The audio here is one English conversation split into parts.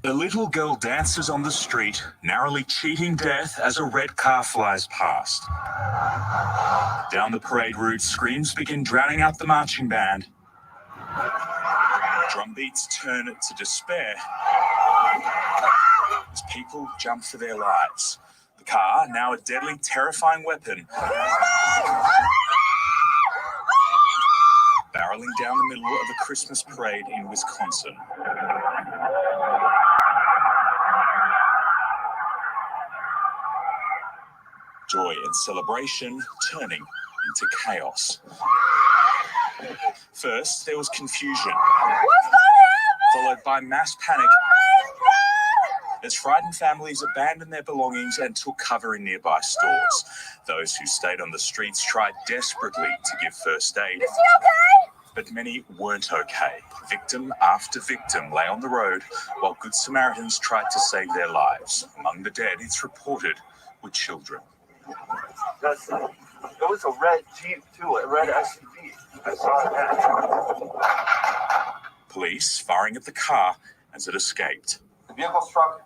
A little girl dances on the street, narrowly cheating death as a red car flies past. Down the parade route, screams begin drowning out the marching band. Drum beats turn to despair as people jump for their lives. The car, now a deadly, terrifying weapon, barreling down the middle of a Christmas parade in Wisconsin. Joy and celebration turning into chaos. First, there was confusion, followed by mass panic as frightened families abandoned their belongings and took cover in nearby stores. Those who stayed on the streets tried desperately to give first aid. Is she okay? But many weren't okay. Victim after victim lay on the road while Good Samaritans tried to save their lives. Among the dead, it's reported, were children. It was a red Jeep too, a red SUV. I saw that. Police firing at the car as it escaped. The vehicle struck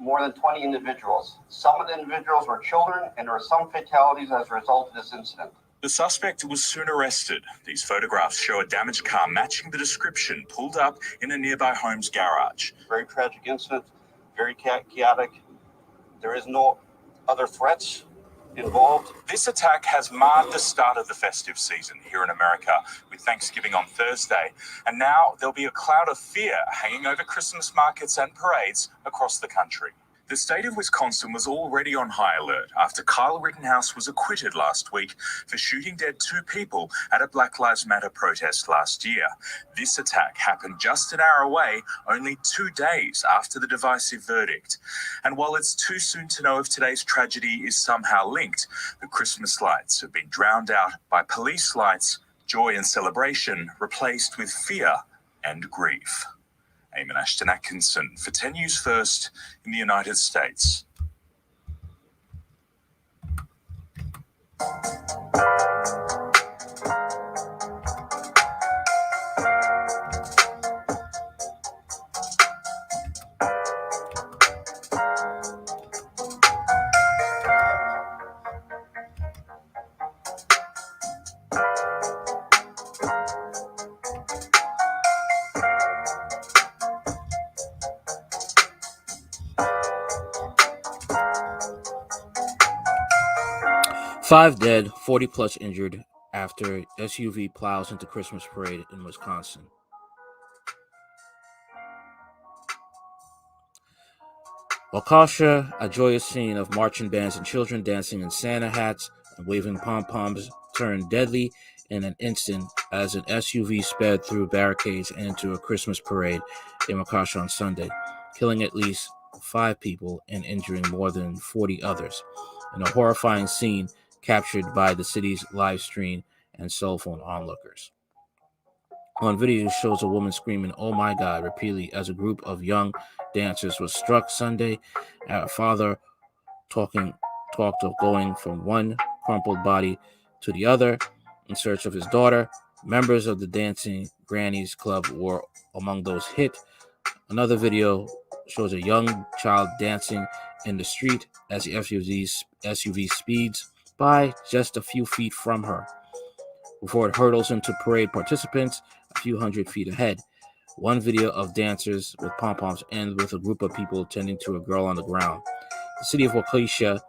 more than 20 individuals. Some of the individuals were children, and there were some fatalities as a result of this incident. The suspect was soon arrested. These photographs show a damaged car matching the description pulled up in a nearby home's garage. Very tragic incident, very chaotic. There is no other threats involved. This attack has marred the start of the festive season here in America, with Thanksgiving on Thursday. And now there'll be a cloud of fear hanging over Christmas markets and parades across the country. The state of Wisconsin was already on high alert after Kyle Rittenhouse was acquitted last week for shooting dead 2 people at a Black Lives Matter protest last year. This attack happened just an hour away, only 2 days after the divisive verdict. And while it's too soon to know if today's tragedy is somehow linked, the Christmas lights have been drowned out by police lights, joy and celebration replaced with fear and grief. Eamon Ashton Atkinson for 10 News First in the United States. Five dead, 40 plus injured after SUV plows into Christmas parade in Wisconsin. Waukesha, a joyous scene of marching bands and children dancing in Santa hats and waving pom-poms, turned deadly in an instant as an SUV sped through barricades and into a Christmas parade in Kenosha on Sunday, killing at least 5 people and injuring more than 40 others in a horrifying scene captured by the city's live stream and cell phone onlookers. On video shows a woman screaming, "Oh my God," repeatedly as a group of young dancers was struck Sunday. A father talked of going from one crumpled body to the other in search of his daughter. Members of the Dancing Grannies Club were among those hit. Another video shows a young child dancing in the street as the SUV speeds by just a few feet from her before it hurtles into parade participants a few hundred feet ahead. One video of dancers with pom-poms ends with a group of people tending to a girl on the ground. The city of Waukesha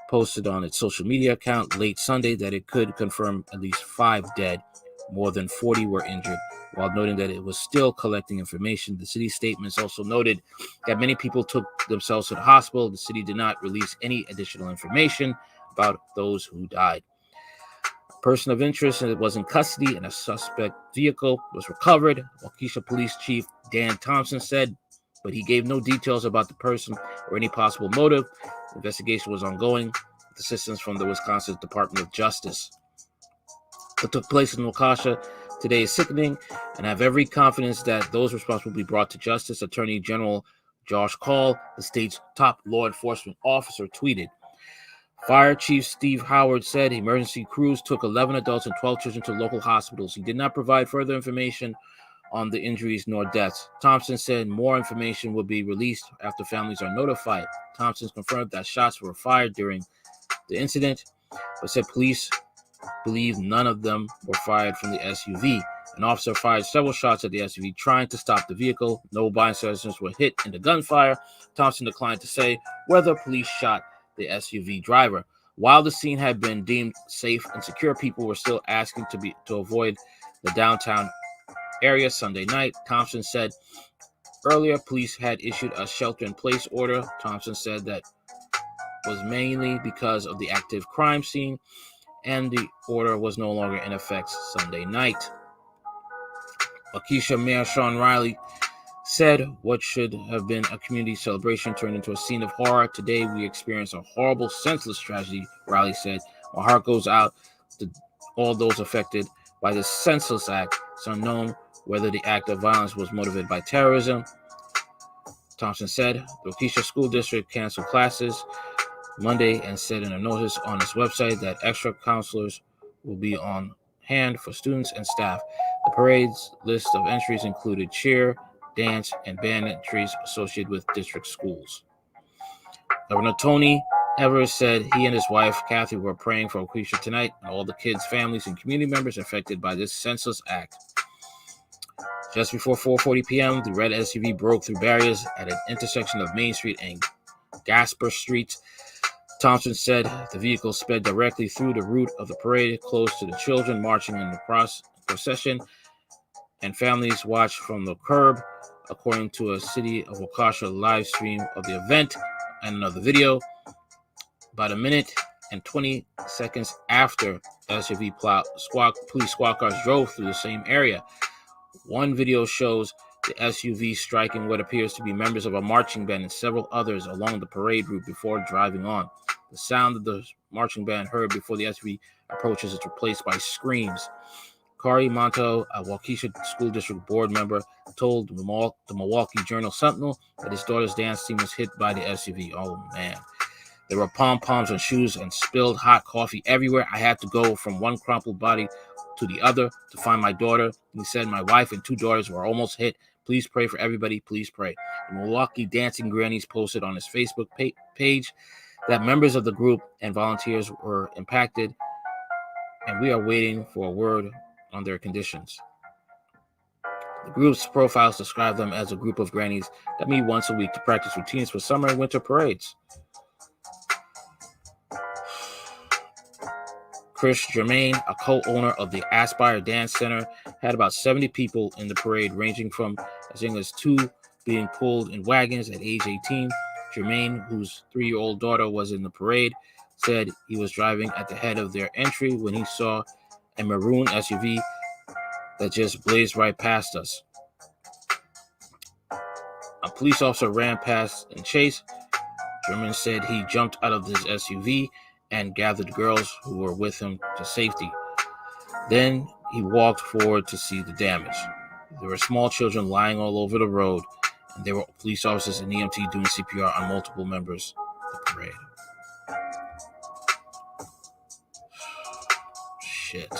posted on its social media account late Sunday that it could confirm at least 5 dead, more than 40 were injured, while noting that it was still collecting information. The city statements also noted that many people took themselves to the hospital. The city did not release any additional information about those who died. A person of interest was in custody and a suspect vehicle was recovered, Waukesha Police Chief Dan Thompson said, but he gave no details about the person or any possible motive. The investigation was ongoing with assistance from the Wisconsin Department of Justice. What took place in Kenosha today is sickening, and I have every confidence that those responsible will be brought to justice. Attorney General Josh Call, the state's top law enforcement officer, tweeted. Fire Chief Steve Howard said emergency crews took 11 adults and 12 children to local hospitals. He did not provide further information on the injuries nor deaths. Thompson said more information will be released after families are notified. Thompson confirmed that shots were fired during the incident, but said police believe none of them were fired from the SUV. An officer fired several shots at the SUV trying to stop the vehicle. No bystanders were hit in the gunfire. Thompson declined to say whether police shot the SUV driver. While the scene had been deemed safe and secure, people were still asking to avoid the downtown area Sunday night. Thompson said earlier police had issued a shelter-in-place order. Thompson said that was mainly because of the active crime scene, and the order was no longer in effect Sunday night. Waukesha Mayor Sean Riley said what should have been a community celebration turned into a scene of horror. Today we experienced a horrible, senseless tragedy, Riley said. My heart goes out to all those affected by this senseless act. It's unknown whether the act of violence was motivated by terrorism. Thompson said the Waukesha School District canceled classes Monday and said in a notice on its website that extra counselors will be on hand for students and staff. The parade's list of entries included cheer, dance, and band entries associated with district schools. Governor Tony Evers said he and his wife, Kathy, were praying for Waukesha tonight and all the kids, families, and community members affected by this senseless act. Just before 4:40 p.m., the red SUV broke through barriers at an intersection of Main Street and Gasper Streets. Thompson said the vehicle sped directly through the route of the parade, close to the children marching in the procession, and families watched from the curb, according to a City of Waukesha live stream of the event and another video. About a minute and 20 seconds after the SUV police squad cars drove through the same area. One video shows the SUV striking what appears to be members of a marching band and several others along the parade route before driving on. The sound of the marching band heard before the SUV approaches is replaced by screams. Kari Monto, a Waukesha School District board member, told the Milwaukee Journal-Sentinel that his daughter's dance team was hit by the SUV. Oh, man. There were pom-poms on shoes and spilled hot coffee everywhere. I had to go from one crumpled body to the other to find my daughter. He said, my wife and two daughters were almost hit. Please pray for everybody. Please pray. The Milwaukee Dancing Grannies posted on his Facebook page that members of the group and volunteers were impacted, and we are waiting for a word on their conditions. The group's profiles describe them as a group of grannies that meet once a week to practice routines for summer and winter parades. Chris Germain, a co-owner of the Aspire Dance Center, had about 70 people in the parade, ranging from as young as 2 being pulled in wagons at age 18. Germain, whose 3-year-old daughter was in the parade, said he was driving at the head of their entry when he saw a maroon SUV that just blazed right past us. A police officer ran past and chased. Germain said he jumped out of his SUV and gathered girls who were with him to safety. Then he walked forward to see the damage. There were small children lying all over the road, and there were police officers and EMT doing CPR on multiple members of the parade. Shit.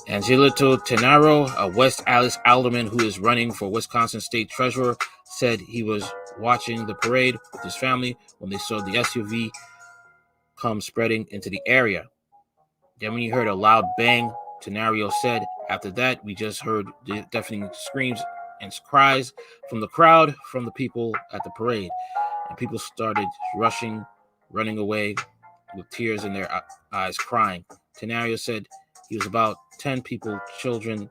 Angelito Tenaro, a West Allis alderman who is running for Wisconsin State Treasurer, said he was watching the parade with his family when they saw the SUV come spreading into the area. Then when he heard a loud bang, Tenario said, after that, we just heard deafening screams and cries from the crowd, from the people at the parade. And people started running away with tears in their eyes, crying. Tenario said he was about 10 people, children,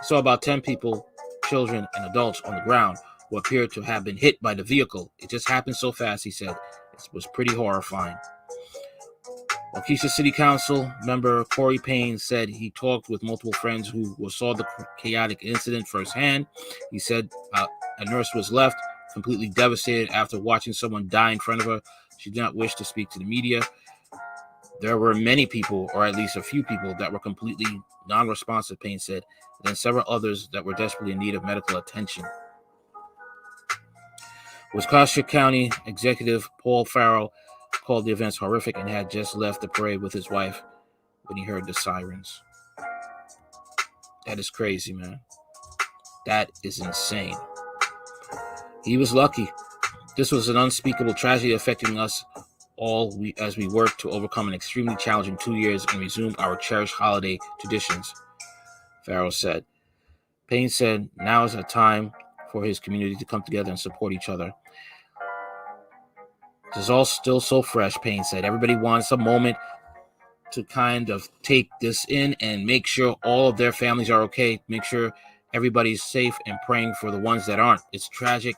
saw about 10 people, children, and adults on the ground who appeared to have been hit by the vehicle. It just happened so fast, he said. It was pretty horrifying. Waukesha City Council member Corey Payne said he talked with multiple friends who saw the chaotic incident firsthand. He said a nurse was left completely devastated after watching someone die in front of her. She did not wish to speak to the media. There were many people, or at least a few people, that were completely non-responsive, Payne said, and then several others that were desperately in need of medical attention. Waukesha County Executive Paul Farrell called the events horrific and had just left the parade with his wife when he heard the sirens. That is crazy, man. That is insane. He was lucky. This was an unspeakable tragedy affecting us all as we work to overcome an extremely challenging 2 years and resume our cherished holiday traditions, Farrell said. Payne said now is a time for his community to come together and support each other. This is all still so fresh, Payne said. Everybody wants a moment to kind of take this in and make sure all of their families are okay, make sure everybody's safe and praying for the ones that aren't. It's tragic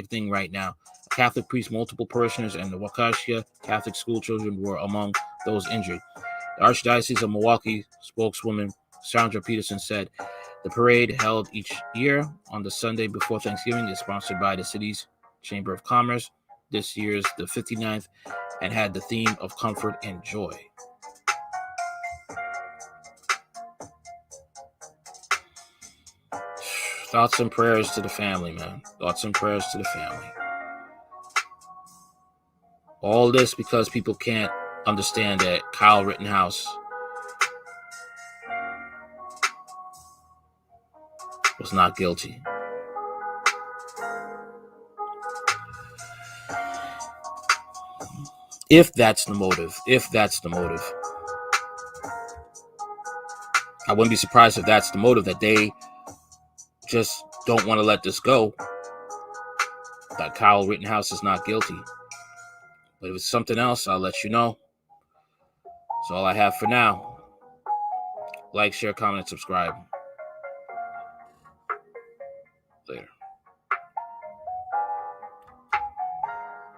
thing right now. A Catholic priest, multiple parishioners, and the Waukesha Catholic school children were among those injured. The Archdiocese of Milwaukee spokeswoman Sandra Peterson said the parade held each year on the Sunday before Thanksgiving is sponsored by the city's Chamber of Commerce. This year's the 59th and had the theme of comfort and joy. Thoughts and prayers to the family, man. Thoughts and prayers to the family. All this because people can't understand that Kyle Rittenhouse was not guilty. If that's the motive. I wouldn't be surprised if that's the motive, that they just don't want to let this go, that Kyle Rittenhouse is not guilty. But if it's something else, I'll let you know. That's all I have for now. Like, share, comment, and subscribe.